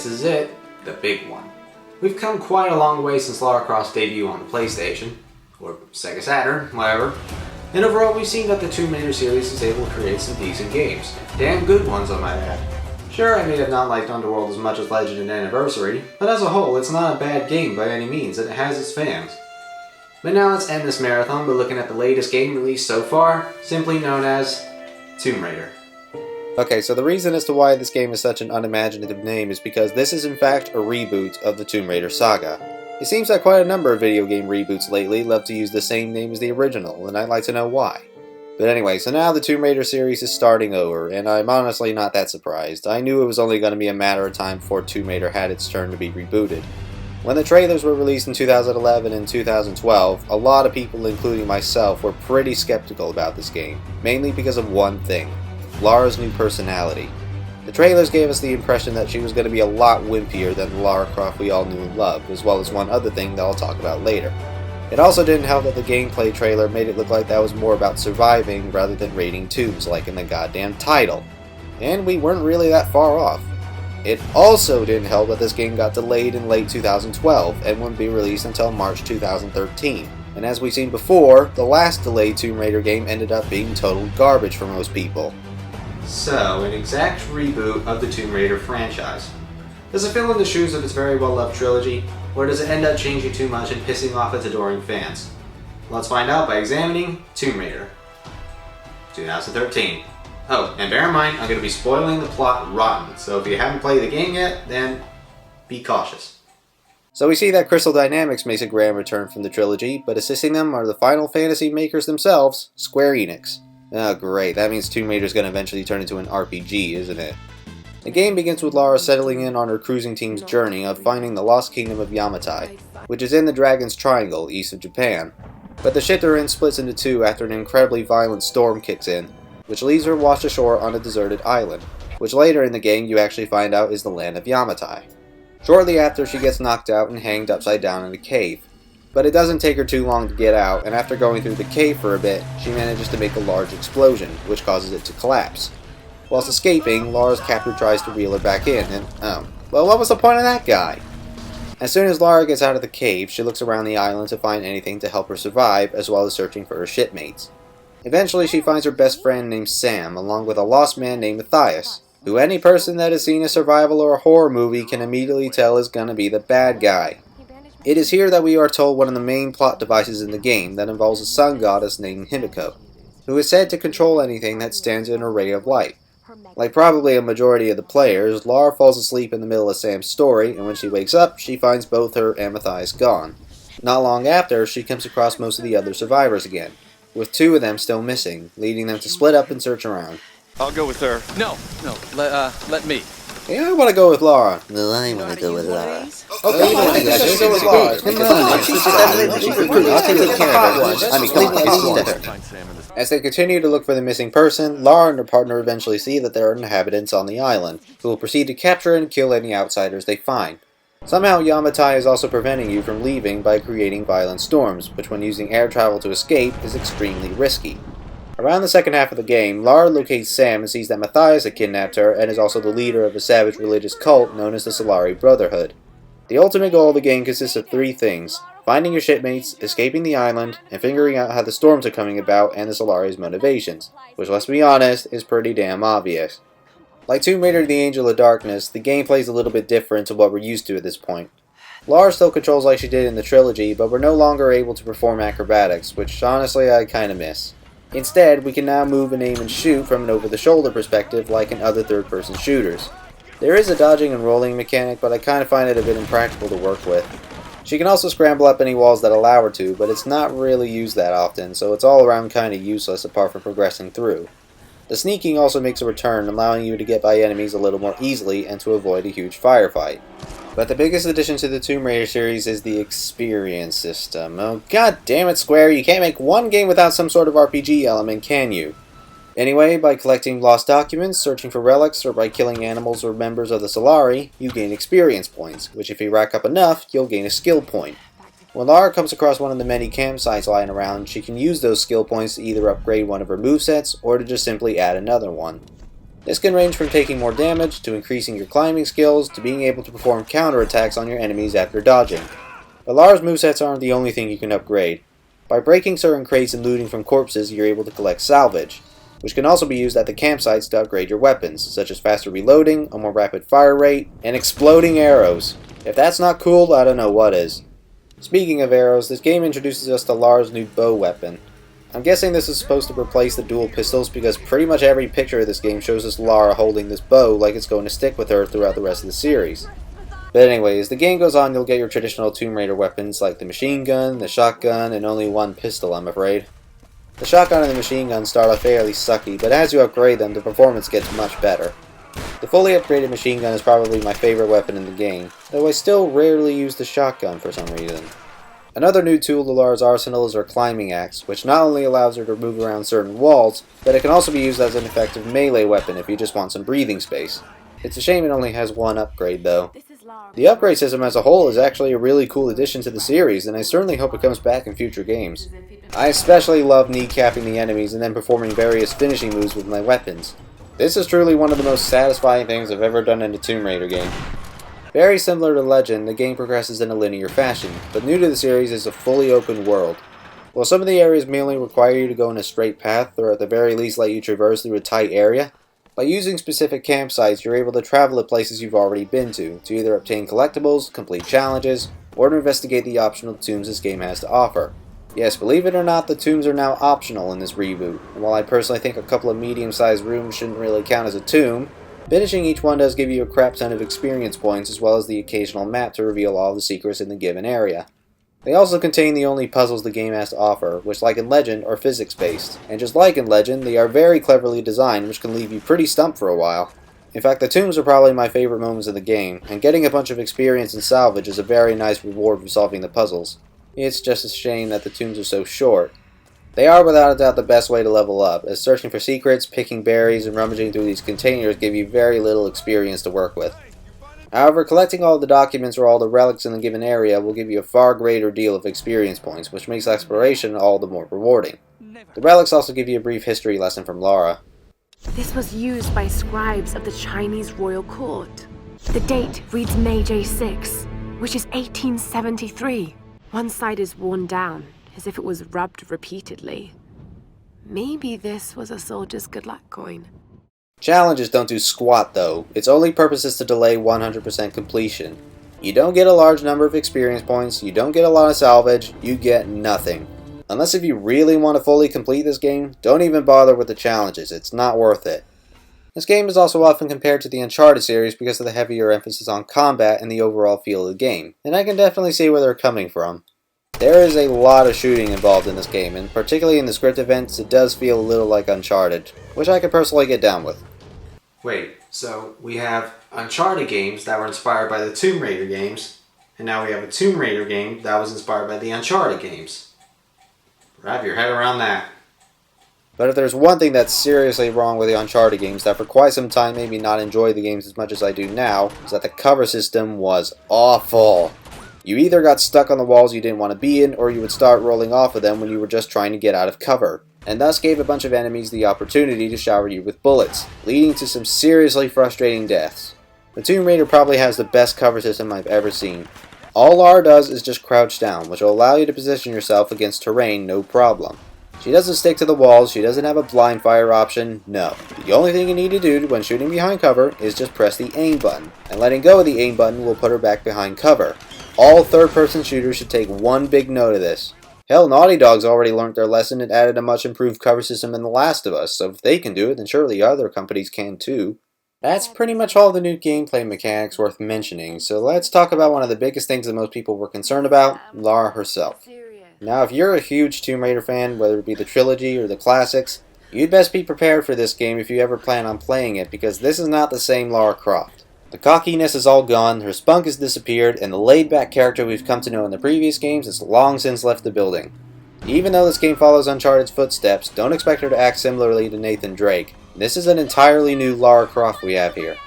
This is it, the big one. We've come quite a long way since Lara Croft's debut on the PlayStation, or Sega Saturn, whatever, and overall we've seen that the Tomb Raider series is able to create some decent games. Damn good ones, I might add. Sure, I may have not liked Underworld as much as Legend and Anniversary, but as a whole it's not a bad game by any means, and it has its fans. But now let's end this marathon by looking at the latest game released so far, simply known as Tomb Raider. Okay, so the reason as to why this game is such an unimaginative name is because this is in fact a reboot of the Tomb Raider saga. It seems that quite a number of video game reboots lately love to use the same name as the original, and I'd like to know why. But anyway, so now the Tomb Raider series is starting over, and I'm honestly not that surprised. I knew it was only going to be a matter of time before Tomb Raider had its turn to be rebooted. When the trailers were released in 2011 and 2012, a lot of people, including myself, were pretty skeptical about this game, mainly because of one thing: Lara's new personality. The trailers gave us the impression that she was going to be a lot wimpier than the Lara Croft we all knew and loved, as well as one other thing that I'll talk about later. It also didn't help that the gameplay trailer made it look like that was more about surviving rather than raiding tombs like in the goddamn title. And we weren't really that far off. It also didn't help that this game got delayed in late 2012 and wouldn't be released until March 2013. And as we've seen before, the last delayed Tomb Raider game ended up being total garbage for most people. So, an exact reboot of the Tomb Raider franchise. Does it fill in the shoes of its very well-loved trilogy, or does it end up changing too much and pissing off its adoring fans? Let's find out by examining Tomb Raider 2013. Oh, and bear in mind, I'm going to be spoiling the plot rotten, so if you haven't played the game yet, then be cautious. So we see that Crystal Dynamics makes a grand return from the trilogy, but assisting them are the Final Fantasy makers themselves, Square Enix. Oh great, that means Tomb Raider is going to eventually turn into an RPG, isn't it? The game begins with Lara settling in on her cruising team's journey of finding the lost kingdom of Yamatai, which is in the Dragon's Triangle, east of Japan. But the ship they're in splits into two after an incredibly violent storm kicks in, which leaves her washed ashore on a deserted island, which later in the game you actually find out is the land of Yamatai. Shortly after, she gets knocked out and hanged upside down in a cave. But it doesn't take her too long to get out, and after going through the cave for a bit, she manages to make a large explosion, which causes it to collapse. Whilst escaping, Lara's captor tries to reel her back in, and well, what was the point of that guy? As soon as Lara gets out of the cave, she looks around the island to find anything to help her survive, as well as searching for her shipmates. Eventually, she finds her best friend named Sam, along with a lost man named Matthias, who any person that has seen a survival or a horror movie can immediately tell is gonna be the bad guy. It is here that we are told one of the main plot devices in the game that involves a sun goddess named Himiko, who is said to control anything that stands in her ray of light. Like probably a majority of the players, Lara falls asleep in the middle of Sam's story, and when she wakes up, she finds both her and Matthias gone. Not long after, she comes across most of the other survivors again, with two of them still missing, leading them to split up and search around. I'll go with her. No, let me. Yeah, I want to go with Lara. No, I want to go with Lara. Okay, let's go with Lara. Come on, she's recruited. I'll take care of her. I mean, come on. As they continue to look for the missing person, Lara and her partner eventually see that there are inhabitants on the island, who will proceed to capture and kill any outsiders they find. Somehow Yamatai is also preventing you from leaving by creating violent storms, which when using air travel to escape is extremely risky. Around the second half of the game, Lara locates Sam and sees that Matthias had kidnapped her and is also the leader of a savage religious cult known as the Solari Brotherhood. The ultimate goal of the game consists of three things: finding your shipmates, escaping the island, and figuring out how the storms are coming about and the Solari's motivations, which, let's be honest, is pretty damn obvious. Like Tomb Raider the Angel of Darkness, the gameplay is a little bit different to what we're used to at this point. Lara still controls like she did in the trilogy, but we're no longer able to perform acrobatics, which honestly I kinda miss. Instead, we can now move and aim and shoot from an over-the-shoulder perspective like in other third-person shooters. There is a dodging and rolling mechanic, but I kind of find it a bit impractical to work with. She can also scramble up any walls that allow her to, but it's not really used that often, so it's all around kind of useless apart from progressing through. The sneaking also makes a return, allowing you to get by enemies a little more easily and to avoid a huge firefight. But the biggest addition to the Tomb Raider series is the experience system. Oh god damn it, Square, you can't make one game without some sort of RPG element, can you? Anyway, by collecting lost documents, searching for relics, or by killing animals or members of the Solari, you gain experience points, which if you rack up enough, you'll gain a skill point. When Lara comes across one of the many campsites lying around, she can use those skill points to either upgrade one of her movesets, or to just simply add another one. This can range from taking more damage, to increasing your climbing skills, to being able to perform counterattacks on your enemies after dodging. But Lara's movesets aren't the only thing you can upgrade. By breaking certain crates and looting from corpses, you're able to collect salvage, which can also be used at the campsites to upgrade your weapons, such as faster reloading, a more rapid fire rate, and exploding arrows. If that's not cool, I don't know what is. Speaking of arrows, this game introduces us to Lara's new bow weapon. I'm guessing this is supposed to replace the dual pistols because pretty much every picture of this game shows us Lara holding this bow like it's going to stick with her throughout the rest of the series. But anyway, as the game goes on, you'll get your traditional Tomb Raider weapons like the machine gun, the shotgun, and only one pistol, I'm afraid. The shotgun and the machine gun start off fairly sucky, but as you upgrade them, the performance gets much better. The fully upgraded machine gun is probably my favorite weapon in the game, though I still rarely use the shotgun for some reason. Another new tool to Lara's arsenal is her climbing axe, which not only allows her to move around certain walls, but it can also be used as an effective melee weapon if you just want some breathing space. It's a shame it only has one upgrade though. The upgrade system as a whole is actually a really cool addition to the series, and I certainly hope it comes back in future games. I especially love kneecapping the enemies and then performing various finishing moves with my weapons. This is truly one of the most satisfying things I've ever done in a Tomb Raider game. Very similar to Legend, the game progresses in a linear fashion, but new to the series is a fully open world. While some of the areas mainly require you to go in a straight path, or at the very least let you traverse through a tight area, by using specific campsites you're able to travel to places you've already been to either obtain collectibles, complete challenges, or to investigate the optional tombs this game has to offer. Yes, believe it or not, the tombs are now optional in this reboot, and while I personally think a couple of medium-sized rooms shouldn't really count as a tomb, finishing each one does give you a crap ton of experience points as well as the occasional map to reveal all the secrets in the given area. They also contain the only puzzles the game has to offer, which like in Legend are physics-based, and just like in Legend, they are very cleverly designed, which can leave you pretty stumped for a while. In fact, the tombs are probably my favorite moments of the game, and getting a bunch of experience and salvage is a very nice reward for solving the puzzles. It's just a shame that the tombs are so short. They are without a doubt the best way to level up, as searching for secrets, picking berries, and rummaging through these containers give you very little experience to work with. However, collecting all the documents or all the relics in the given area will give you a far greater deal of experience points, which makes exploration all the more rewarding. The relics also give you a brief history lesson from Lara. This was used by scribes of the Chinese royal court. The date reads May J6, which is 1873. One side is worn down, as if it was rubbed repeatedly. Maybe this was a soldier's good luck coin. Challenges don't do squat though. Its only purpose is to delay 100% completion. You don't get a large number of experience points, you don't get a lot of salvage, you get nothing. Unless if you really want to fully complete this game, don't even bother with the challenges, it's not worth it. This game is also often compared to the Uncharted series because of the heavier emphasis on combat and the overall feel of the game, and I can definitely see where they're coming from. There is a lot of shooting involved in this game, and particularly in the script events, it does feel a little like Uncharted, which I can personally get down with. Wait, so we have Uncharted games that were inspired by the Tomb Raider games, and now we have a Tomb Raider game that was inspired by the Uncharted games. Wrap your head around that. But if there's one thing that's seriously wrong with the Uncharted games that for quite some time made me not enjoy the games as much as I do now, is that the cover system was awful. You either got stuck on the walls you didn't want to be in, or you would start rolling off of them when you were just trying to get out of cover, and thus gave a bunch of enemies the opportunity to shower you with bullets, leading to some seriously frustrating deaths. The Tomb Raider probably has the best cover system I've ever seen. All Lara does is just crouch down, which will allow you to position yourself against terrain no problem. She doesn't stick to the walls, she doesn't have a blind fire option, no. The only thing you need to do when shooting behind cover is just press the aim button, and letting go of the aim button will put her back behind cover. All third-person shooters should take one big note of this. Hell, Naughty Dog's already learned their lesson and added a much improved cover system in The Last of Us, so if they can do it, then surely other companies can too. That's pretty much all the new gameplay mechanics worth mentioning, so let's talk about one of the biggest things that most people were concerned about, Lara herself. Now, if you're a huge Tomb Raider fan, whether it be the trilogy or the classics, you'd best be prepared for this game if you ever plan on playing it, because this is not the same Lara Croft. The cockiness is all gone, her spunk has disappeared, and the laid-back character we've come to know in the previous games has long since left the building. Even though this game follows Uncharted's footsteps, don't expect her to act similarly to Nathan Drake. This is an entirely new Lara Croft we have here.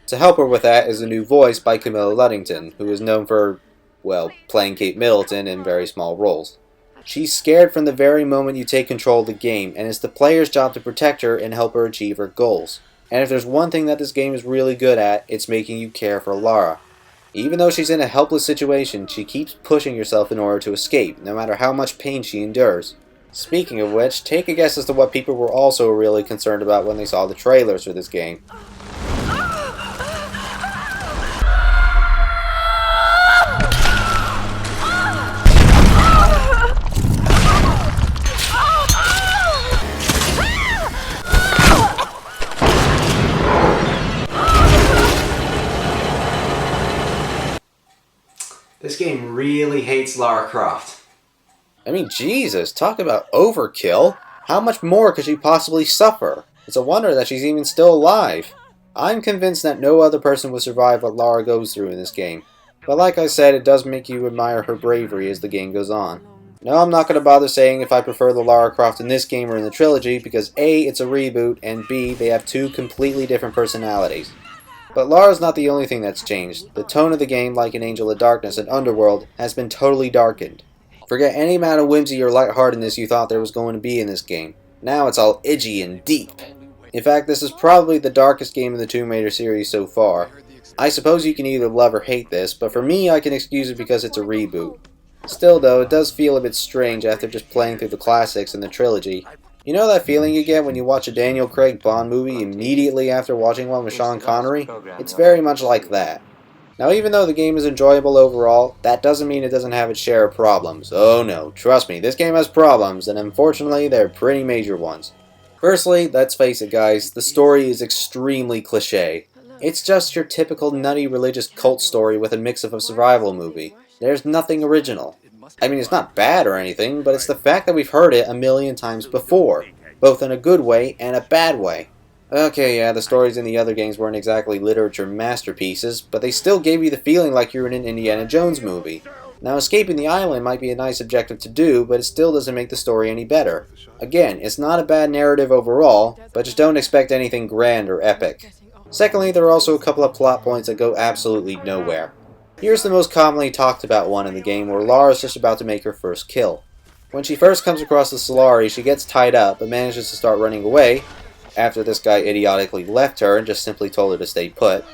To help her with that is a new voice by Camilla Luddington, who is known for, well, playing Kate Middleton in very small roles. She's scared from the very moment you take control of the game, and it's the player's job to protect her and help her achieve her goals. And if there's one thing that this game is really good at, it's making you care for Lara. Even though she's in a helpless situation, she keeps pushing herself in order to escape, no matter how much pain she endures. Speaking of which, take a guess as to what people were also really concerned about when they saw the trailers for this game. This game really hates Lara Croft. I mean, Jesus, talk about overkill. How much more could she possibly suffer? It's a wonder that she's even still alive. I'm convinced that no other person would survive what Lara goes through in this game. But like I said, it does make you admire her bravery as the game goes on. No, I'm not going to bother saying if I prefer the Lara Croft in this game or in the trilogy, because A, it's a reboot, and B, they have two completely different personalities. But Lara's not the only thing that's changed. The tone of the game, like in Angel of Darkness and Underworld, has been totally darkened. Forget any amount of whimsy or lightheartedness you thought there was going to be in this game. Now it's all edgy and deep. In fact, this is probably the darkest game in the Tomb Raider series so far. I suppose you can either love or hate this, but for me I can excuse it because it's a reboot. Still though, it does feel a bit strange after just playing through the classics and the trilogy. You know that feeling you get when you watch a Daniel Craig Bond movie immediately after watching one with Sean Connery? It's very much like that. Now even though the game is enjoyable overall, that doesn't mean it doesn't have its share of problems. Oh no, trust me, this game has problems, and unfortunately they're pretty major ones. Firstly, let's face it guys, the story is extremely cliché. It's just your typical nutty religious cult story with a mix of a survival movie. There's nothing original. I mean, it's not bad or anything, but it's the fact that we've heard it a million times before, both in a good way and a bad way. Okay, yeah, the stories in the other games weren't exactly literature masterpieces, but they still gave you the feeling like you were in an Indiana Jones movie. Now, escaping the island might be a nice objective to do, but it still doesn't make the story any better. Again, it's not a bad narrative overall, but just don't expect anything grand or epic. Secondly, there are also a couple of plot points that go absolutely nowhere. Here's the most commonly talked about one in the game, where Lara's just about to make her first kill. When she first comes across the Solari, she gets tied up, but manages to start running away, after this guy idiotically left her and just simply told her to stay put.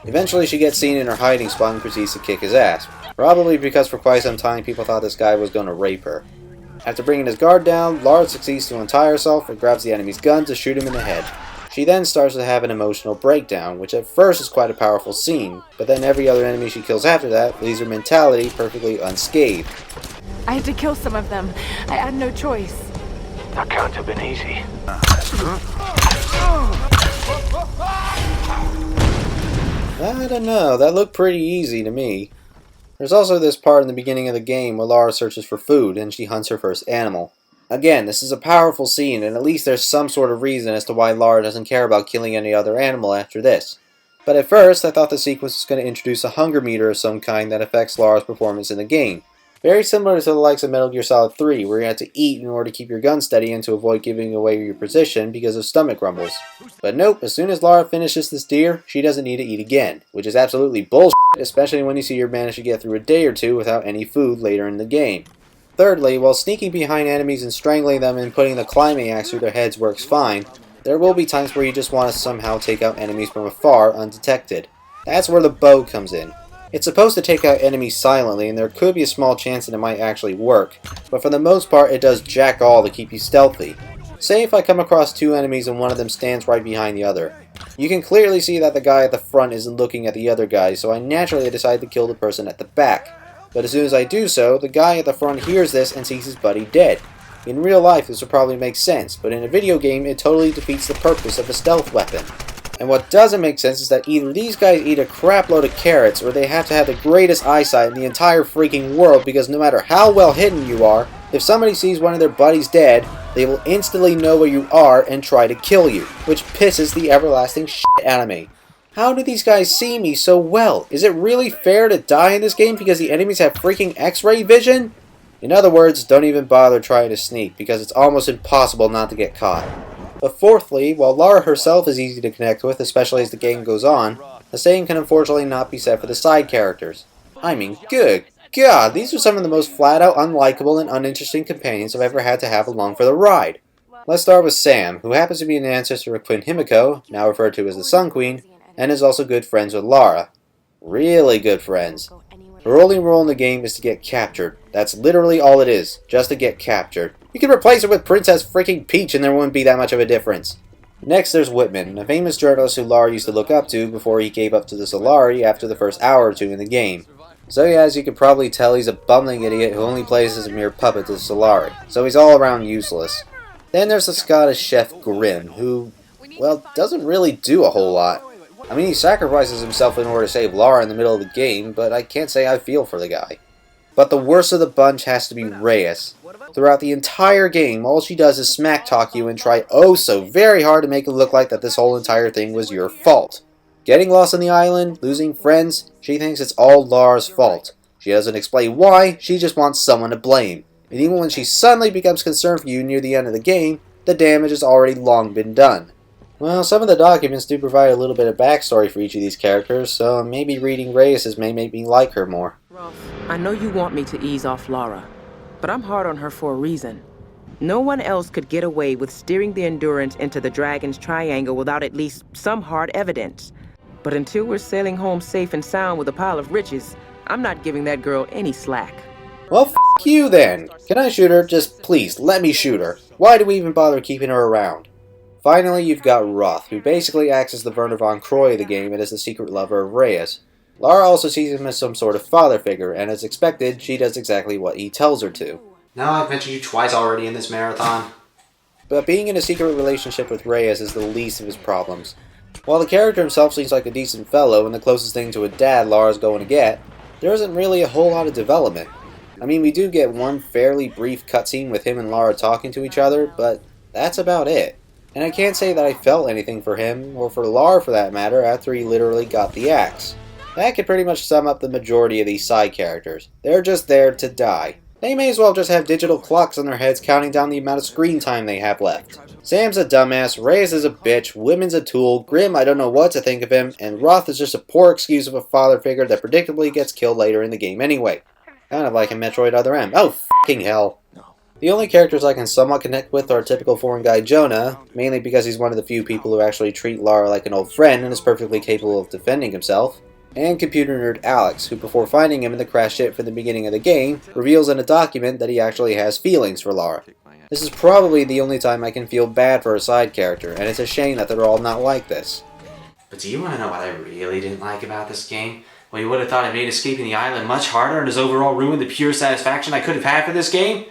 Eventually she gets seen in her hiding spot and proceeds to kick his ass, probably because for quite some time people thought this guy was going to rape her. After bringing his guard down, Lara succeeds to untie herself and grabs the enemy's gun to shoot him in the head. She then starts to have an emotional breakdown, which at first is quite a powerful scene, but then every other enemy she kills after that leaves her mentality perfectly unscathed. I had to kill some of them. I had no choice. That can't have been easy. I don't know, that looked pretty easy to me. There's also this part in the beginning of the game where Lara searches for food and she hunts her first animal. Again, this is a powerful scene, and at least there's some sort of reason as to why Lara doesn't care about killing any other animal after this. But at first, I thought the sequence was going to introduce a hunger meter of some kind that affects Lara's performance in the game. Very similar to the likes of Metal Gear Solid 3, where you had to eat in order to keep your gun steady and to avoid giving away your position because of stomach grumbles. But nope, as soon as Lara finishes this deer, she doesn't need to eat again, which is absolutely bullshit, especially when you see her manage to get through a day or two without any food later in the game. Thirdly, while sneaking behind enemies and strangling them and putting the climbing axe through their heads works fine, there will be times where you just want to somehow take out enemies from afar undetected. That's where the bow comes in. It's supposed to take out enemies silently, and there could be a small chance that it might actually work, but for the most part it does jack all to keep you stealthy. Say if I come across two enemies and one of them stands right behind the other. You can clearly see that the guy at the front isn't looking at the other guy, so I naturally decide to kill the person at the back. But as soon as I do so, the guy at the front hears this and sees his buddy dead. In real life this would probably make sense, but in a video game it totally defeats the purpose of a stealth weapon. And what doesn't make sense is that either these guys eat a crap load of carrots, or they have to have the greatest eyesight in the entire freaking world, because no matter how well hidden you are, if somebody sees one of their buddies dead, they will instantly know where you are and try to kill you, which pisses the everlasting shit out of me. How do these guys see me so well? Is it really fair to die in this game because the enemies have freaking X-ray vision? In other words, don't even bother trying to sneak, because it's almost impossible not to get caught. But fourthly, while Lara herself is easy to connect with, especially as the game goes on, the same can unfortunately not be said for the side characters. I mean, good God, these are some of the most flat-out unlikable and uninteresting companions I've ever had to have along for the ride. Let's start with Sam, who happens to be an ancestor of Queen Himiko, now referred to as the Sun Queen, and is also good friends with Lara. Really good friends. Her only role in the game is to get captured. That's literally all it is, just to get captured. You could replace her with Princess freaking Peach and there wouldn't be that much of a difference. Next there's Whitman, a famous journalist who Lara used to look up to before he gave up to the Solari after the first hour or two in the game. So yeah, as you could probably tell, he's a bumbling idiot who only plays as a mere puppet to the Solari, so he's all around useless. Then there's the Scottish chef Grimm, who, well, doesn't really do a whole lot. I mean, he sacrifices himself in order to save Lara in the middle of the game, but I can't say I feel for the guy. But the worst of the bunch has to be Reyes. Throughout the entire game, all she does is smack talk you and try oh so very hard to make it look like that this whole entire thing was your fault. Getting lost on the island, losing friends, she thinks it's all Lara's fault. She doesn't explain why, she just wants someone to blame. And even when she suddenly becomes concerned for you near the end of the game, the damage has already long been done. Well, some of the documents do provide a little bit of backstory for each of these characters, so maybe reading Reyes' may make me like her more. I know you want me to ease off Lara, but I'm hard on her for a reason. No one else could get away with steering the Endurance into the Dragon's Triangle without at least some hard evidence. But until we're sailing home safe and sound with a pile of riches, I'm not giving that girl any slack. Well, f*** you then! Can I shoot her? Just please, let me shoot her. Why do we even bother keeping her around? Finally, you've got Roth, who basically acts as the Werner von Croy of the game and is the secret lover of Reyes. Lara also sees him as some sort of father figure, and as expected, she does exactly what he tells her to. Now I've mentioned you twice already in this marathon. But being in a secret relationship with Reyes is the least of his problems. While the character himself seems like a decent fellow and the closest thing to a dad Lara's going to get, there isn't really a whole lot of development. I mean, we do get one fairly brief cutscene with him and Lara talking to each other, but that's about it. And I can't say that I felt anything for him, or for Lara for that matter, after he literally got the axe. That could pretty much sum up the majority of these side characters. They're just there to die. They may as well just have digital clocks on their heads counting down the amount of screen time they have left. Sam's a dumbass, Reyes is a bitch, Whitman's a tool, Grimm I don't know what to think of him, and Roth is just a poor excuse of a father figure that predictably gets killed later in the game anyway. Kind of like in Metroid Other M. Oh, f***ing hell. The only characters I can somewhat connect with are typical foreign guy Jonah, mainly because he's one of the few people who actually treat Lara like an old friend and is perfectly capable of defending himself, and computer nerd Alex, who before finding him in the crash ship from the beginning of the game, reveals in a document that he actually has feelings for Lara. This is probably the only time I can feel bad for a side character, and it's a shame that they're all not like this. But do you want to know what I really didn't like about this game? Well, you would have thought it made escaping the island much harder and has overall ruined the pure satisfaction I could have had for this game?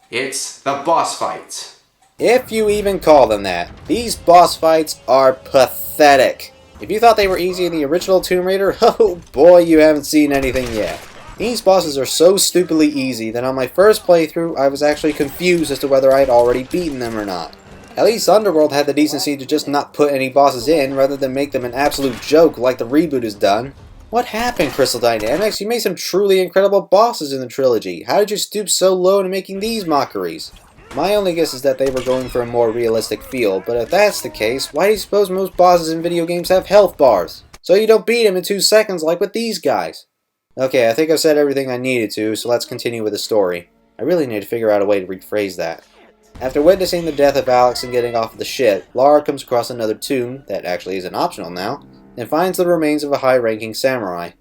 It's the boss fights. If you even call them that. These boss fights are pathetic. If you thought they were easy in the original Tomb Raider, oh boy, you haven't seen anything yet. These bosses are so stupidly easy that on my first playthrough, I was actually confused as to whether I had already beaten them or not. At least Underworld had the decency to just not put any bosses in rather than make them an absolute joke like the reboot has done. What happened, Crystal Dynamics? You made some truly incredible bosses in the trilogy. How did you stoop so low to making these mockeries? My only guess is that they were going for a more realistic feel, but if that's the case, why do you suppose most bosses in video games have health bars? So you don't beat them in 2 seconds like with these guys. Okay, I think I've said everything I needed to, so let's continue with the story. I really need to figure out a way to rephrase that. After witnessing the death of Alex and getting off the ship, Lara comes across another tomb, that actually isn't optional now, and finds the remains of a high-ranking samurai.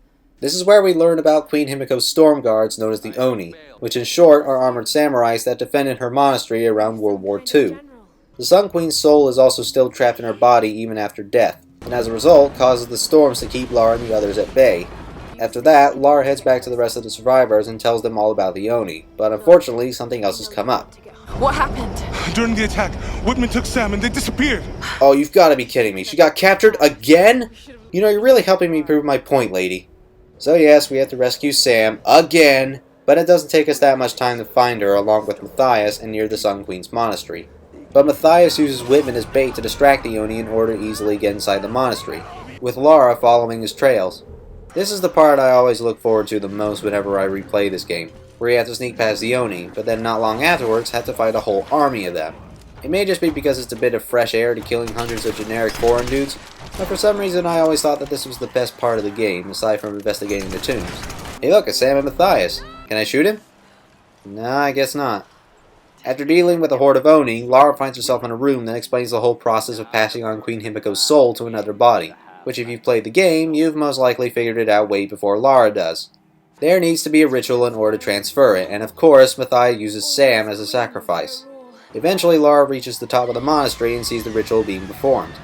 This is where we learn about Queen Himiko's storm guards known as the Oni, which in short are armored samurais that defended her monastery around World War II. The Sun Queen's soul is also still trapped in her body even after death, and as a result causes the storms to keep Lara and the others at bay. After that, Lara heads back to the rest of the survivors and tells them all about the Oni, but unfortunately something else has come up. What happened? During the attack, Whitman took Sam and they disappeared. Oh, you've got to be kidding me. She got captured again? You know, you're really helping me prove my point, lady. So yes, we have to rescue Sam again, but it doesn't take us that much time to find her along with Matthias and near the Sun Queen's monastery. But Matthias uses Whitman as bait to distract the Oni in order to easily get inside the monastery, with Lara following his trails. This is the part I always look forward to the most whenever I replay this game, where you have to sneak past the Oni, but then not long afterwards have to fight a whole army of them. It may just be because it's a bit of fresh air to killing hundreds of generic foreign dudes, but for some reason I always thought that this was the best part of the game, aside from investigating the tombs. Hey look, it's Sam and Matthias. Can I shoot him? Nah, I guess not. After dealing with a horde of Oni, Lara finds herself in a room that explains the whole process of passing on Queen Himiko's soul to another body, which if you've played the game, you've most likely figured it out way before Lara does. There needs to be a ritual in order to transfer it, and of course, Mathia uses Sam as a sacrifice. Eventually, Lara reaches the top of the monastery and sees the ritual being performed.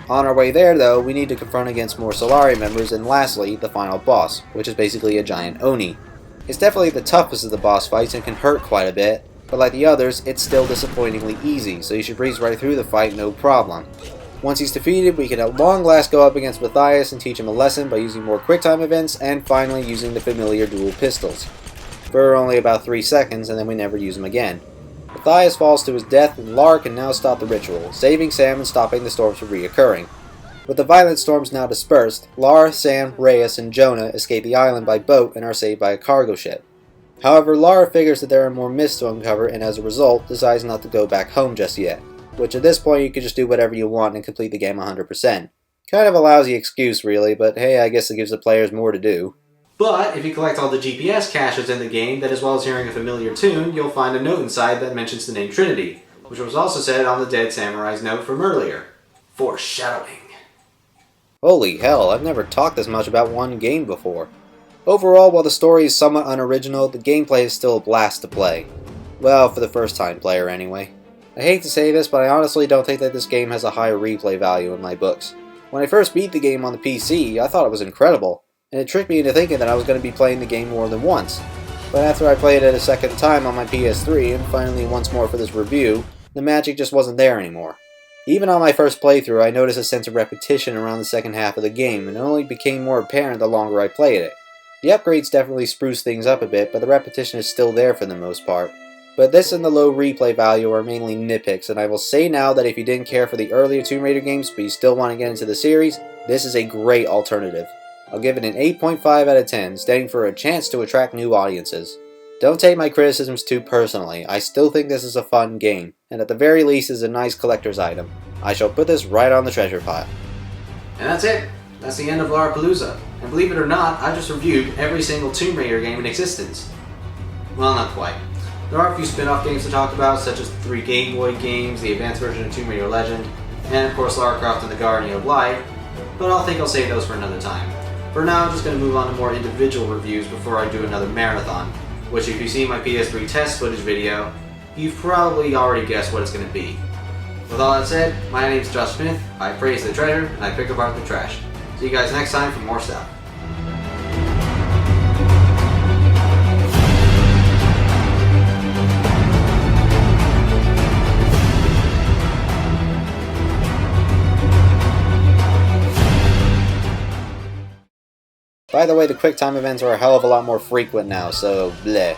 On our way there, though, we need to confront against more Solari members, and lastly, the final boss, which is basically a giant Oni. It's definitely the toughest of the boss fights and can hurt quite a bit, but like the others, it's still disappointingly easy, so you should breeze right through the fight no problem. Once he's defeated, we can at long last go up against Matthias and teach him a lesson by using more QuickTime events and finally using the familiar dual pistols. For only about 3 seconds, and then we never use them again. Matthias falls to his death and Lara can now stop the ritual, saving Sam and stopping the storms from reoccurring. With the violent storms now dispersed, Lara, Sam, Reyes, and Jonah escape the island by boat and are saved by a cargo ship. However, Lara figures that there are more myths to uncover and as a result decides not to go back home just yet, which at this point you can just do whatever you want and complete the game 100%. Kind of a lousy excuse really, but hey, I guess it gives the players more to do. But if you collect all the GPS caches in the game, then as well as hearing a familiar tune, you'll find a note inside that mentions the name Trinity, which was also said on the Dead Samurai's note from earlier. Foreshadowing. Holy hell, I've never talked this much about one game before. Overall, while the story is somewhat unoriginal, the gameplay is still a blast to play. Well, for the first time player anyway. I hate to say this, but I honestly don't think that this game has a high replay value in my books. When I first beat the game on the PC, I thought it was incredible, and it tricked me into thinking that I was going to be playing the game more than once. But after I played it a second time on my PS3, and finally once more for this review, the magic just wasn't there anymore. Even on my first playthrough, I noticed a sense of repetition around the second half of the game, and it only became more apparent the longer I played it. The upgrades definitely spruce things up a bit, but the repetition is still there for the most part. But this and the low replay value are mainly nitpicks, and I will say now that if you didn't care for the earlier Tomb Raider games but you still want to get into the series, this is a great alternative. I'll give it an 8.5 out of 10, standing for a chance to attract new audiences. Don't take my criticisms too personally, I still think this is a fun game, and at the very least is a nice collector's item. I shall put this right on the treasure pile. And that's it. That's the end of Larapalooza. And believe it or not, I just reviewed every single Tomb Raider game in existence. Well, not quite. There are a few spin-off games to talk about, such as the 3 Game Boy games, the advanced version of Tomb Raider Legend, and of course Lara Croft and the Guardian of Light, but I'll save those for another time. For now, I'm just going to move on to more individual reviews before I do another marathon, which if you've seen my PS3 test footage video, you've probably already guessed what it's going to be. With all that said, my name's Josh Smith, I praise the treasure, and I pick apart the trash. See you guys next time for more stuff. By the way, the QuickTime events are a hell of a lot more frequent now, so bleh.